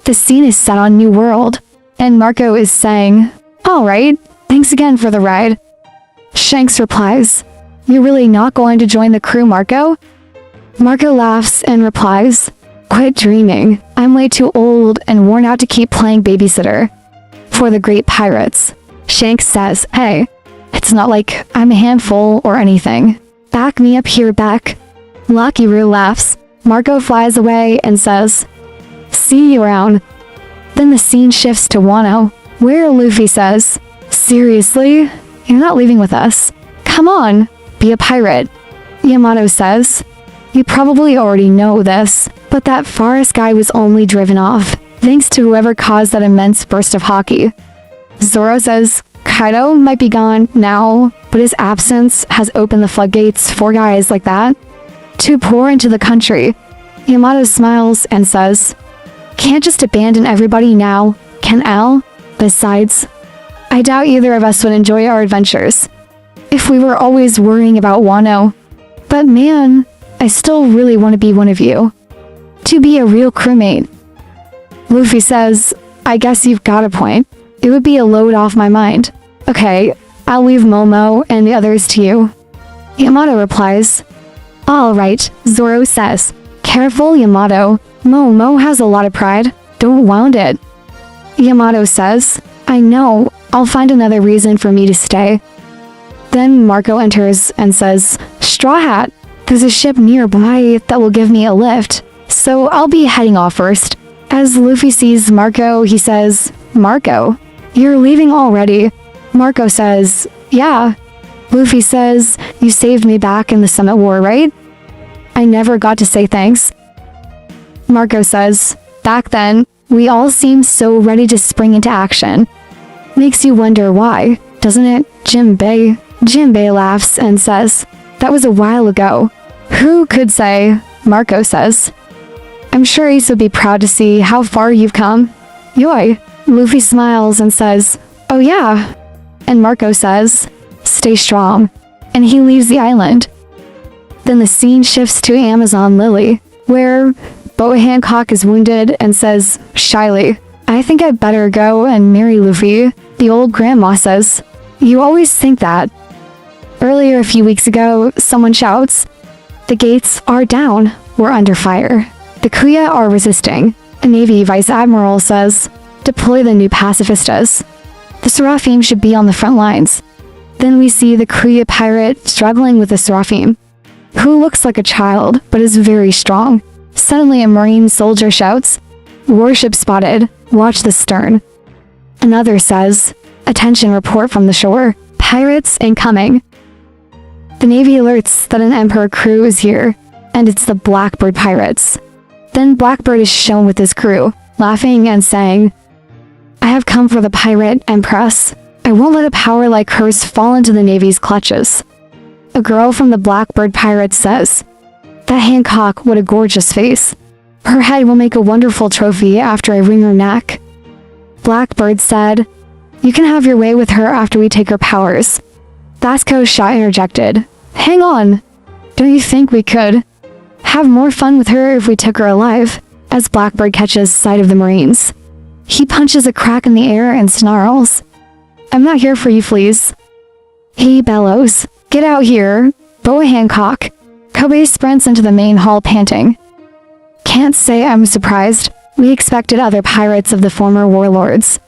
The scene is set on New World, and Marco is saying, "Alright, thanks again for the ride." Shanks replies, "You're really not going to join the crew, Marco?" Marco laughs and replies, "Quit dreaming. I'm way too old and worn out to keep playing babysitter for the great pirates." Shanks says, "Hey, it's not like I'm a handful or anything. Back me up here, Beck." Lucky Roo laughs. Marco flies away and says, "See you around." Then the scene shifts to Wano, where Luffy says, "Seriously? You're not leaving with us? Come on, be a pirate." Yamato says, "You probably already know this, but that forest guy was only driven off, thanks to whoever caused that immense burst of haki." Zoro says, "Kaido might be gone now, but his absence has opened the floodgates for guys like that to pour into the country." Yamato smiles and says, "Can't just abandon everybody now, can L? Besides, I doubt either of us would enjoy our adventures if we were always worrying about Wano. But man, I still really want to be one of you. To be a real crewmate." Luffy says, "I guess you've got a point. It would be a load off my mind. Okay, I'll leave Momo and the others to you." Yamato replies, "Alright," Zoro says. "Careful, Yamato. Momo has a lot of pride. Don't wound it." Yamato says, "I know. I'll find another reason for me to stay." Then Marco enters and says, "Straw Hat, there's a ship nearby that will give me a lift, so I'll be heading off first." As Luffy sees Marco, he says, "Marco, you're leaving already?" Marco says, "Yeah." Luffy says, "You saved me back in the Summit War, right? I never got to say thanks." Marco says, "Back then, we all seemed so ready to spring into action. Makes you wonder why, doesn't it, Jinbei?" Jinbei laughs and says, "That was a while ago." "Who could say?" Marco says. "I'm sure Ace would be proud to see how far you've come." "Yoi." Luffy smiles and says, "Oh yeah." And Marco says, "Stay strong." And he leaves the island. Then the scene shifts to Amazon Lily, where Boa Hancock is wounded and says, shyly, "I think I'd better go and marry Luffy." The old grandma says, "You always think that." Earlier a few weeks ago, someone shouts, "The gates are down. We're under fire. The Kuya are resisting." A Navy Vice Admiral says, "Deploy the new pacifistas. The Seraphim should be on the front lines." Then we see the Kuya pirate struggling with the Seraphim, who looks like a child but is very strong. Suddenly a Marine soldier shouts, "Warship spotted. Watch the stern." Another says, "Attention, report from the shore. Pirates incoming." The Navy alerts that an Emperor crew is here, and it's the Blackbird pirates. Then Blackbird is shown with his crew, laughing and saying, "I have come for the pirate Empress. I won't let a power like hers fall into the Navy's clutches." A girl from the Blackbird pirates says, "That Hancock, what a gorgeous face. Her head will make a wonderful trophy after I wring her neck." Blackbird said, "You can have your way with her after we take her powers." Vasco Shaw interjected, "Hang on. Don't you think we could have more fun with her if we took her alive?" As Blackbird catches sight of the Marines, he punches a crack in the air and snarls, "I'm not here for you fleas." He bellows, "Get out here, Boa Hancock." Kobe sprints into the main hall panting. "Can't say I'm surprised. We expected other pirates of the former warlords."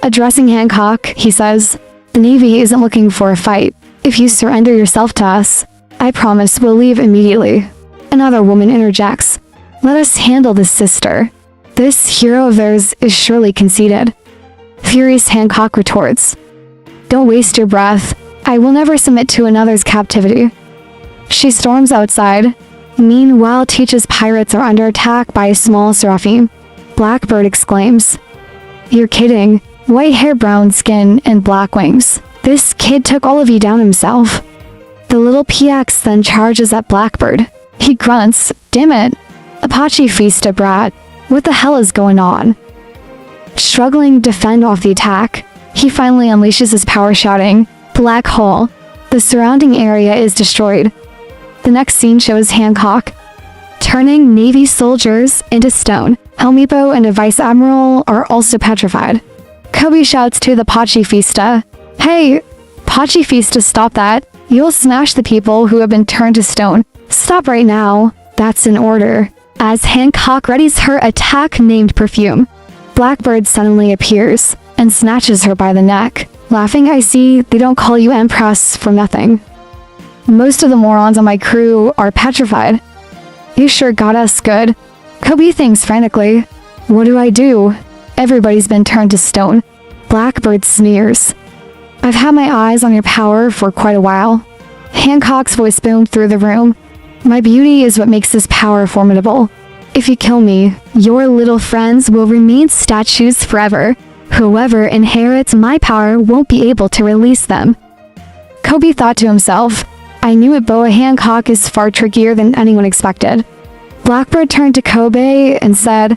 Addressing Hancock, he says, "The Navy isn't looking for a fight. If you surrender yourself to us, I promise we'll leave immediately." Another woman interjects, "Let us handle this, sister. This hero of theirs is surely conceited." Furious Hancock retorts, "Don't waste your breath. I will never submit to another's captivity." She storms outside. Meanwhile, Teach's pirates are under attack by a small Seraphim. Blackbird exclaims, "You're kidding. White hair, brown skin, and black wings. This kid took all of you down himself." The little PX then charges at Blackbird. He grunts, "Damn it. Apache Fiesta brat. What the hell is going on?" Struggling to fend off the attack, he finally unleashes his power, shouting, "Black hole." The surrounding area is destroyed. The next scene shows Hancock turning Navy soldiers into stone. Helmipo and a vice admiral are also petrified. Kobe shouts to the Pachifista, "Hey, Pachifista, stop that. You'll smash the people who have been turned to stone. Stop right now." That's an order. As Hancock readies her attack named Perfume, Blackbird suddenly appears and snatches her by the neck. Laughing, I see they don't call you Empress for nothing. Most of the morons on my crew are petrified. You sure got us good. Kobe thinks frantically. What do I do? Everybody's been turned to stone. Blackbird sneers. I've had my eyes on your power for quite a while. Hancock's voice boomed through the room. My beauty is what makes this power formidable. If you kill me, your little friends will remain statues forever. Whoever inherits my power won't be able to release them. Kobe thought to himself, I knew it, Boa Hancock is far trickier than anyone expected. Blackbird turned to Kobe and said,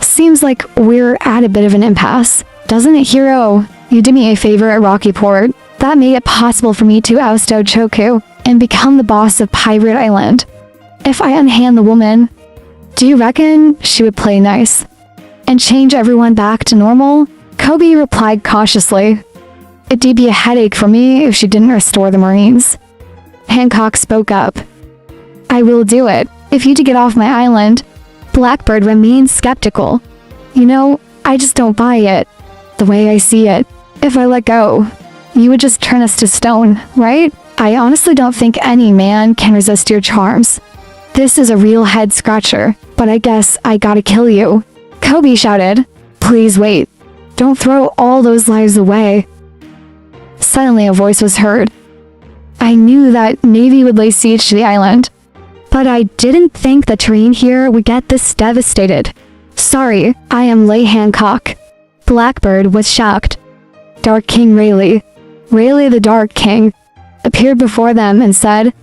Seems like we're at a bit of an impasse. Doesn't it, hero? You did me a favor at Rocky Port. That made it possible for me to oust Choku and become the boss of Pirate Island. If I unhand the woman, do you reckon she would play nice and change everyone back to normal? Kobe replied cautiously. It'd be a headache for me if she didn't restore the Marines. Hancock spoke up. I will do it, if you to get off my island. Blackbird remained skeptical. You know, I just don't buy it. The way I see it, if I let go, you would just turn us to stone, right? I honestly don't think any man can resist your charms. This is a real head scratcher, but I guess I gotta kill you. Kobe shouted, Please wait. Don't throw all those lives away. Suddenly a voice was heard. I knew that Navy would lay siege to the island, but I didn't think the terrain here would get this devastated. Sorry, I am Lay Hancock. Blackbird was shocked. Dark King Rayleigh the Dark King, appeared before them and said,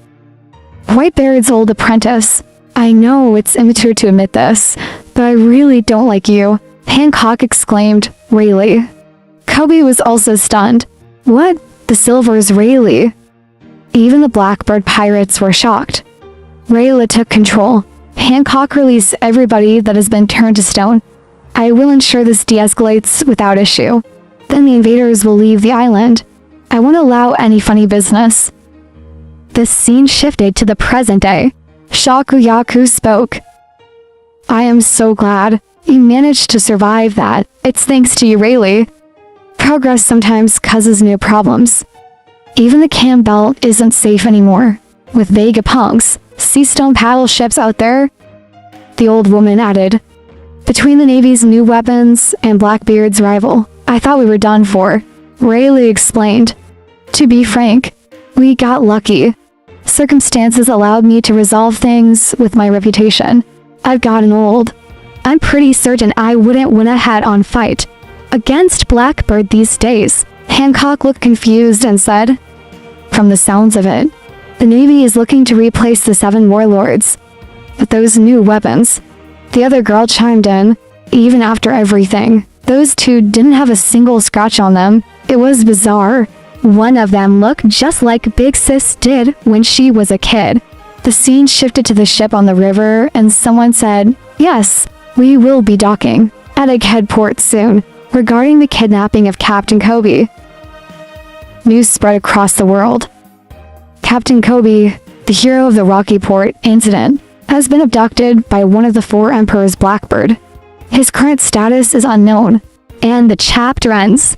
Whitebeard's old apprentice, I know it's immature to admit this, but I really don't like you. Hancock exclaimed, Rayleigh. Kobe was also stunned. What? The Silver's Rayleigh? Even the Blackbird pirates were shocked. Rayleigh took control. Hancock released everybody that has been turned to stone. I will ensure this de-escalates without issue. Then the invaders will leave the island. I won't allow any funny business. The scene shifted to the present day. Shakuyaku spoke. I am so glad you managed to survive that. It's thanks to you, Rayleigh. Progress sometimes causes new problems. Even the Cam Belt isn't safe anymore. With Vegapunks, sea stone paddle ships out there, the old woman added. Between the Navy's new weapons and Blackbeard's rival, I thought we were done for. Rayleigh explained. To be frank, we got lucky. Circumstances allowed me to resolve things with my reputation. I've gotten old. I'm pretty certain I wouldn't win a head-on fight against Blackbird these days. Hancock looked confused and said, From the sounds of it, the Navy is looking to replace the 7 warlords with those new weapons. The other girl chimed in. Even after everything, those 2 didn't have a single scratch on them. It was bizarre. One of them looked just like Big Sis did when she was a kid. The scene shifted to the ship on the river and someone said, Yes, we will be docking at Egghead Port soon regarding the kidnapping of Captain Kobe. News spread across the world. Captain Kobe, the hero of the Rocky Port incident, has been abducted by one of the 4 emperors Blackbird. His current status is unknown, and the chapter ends.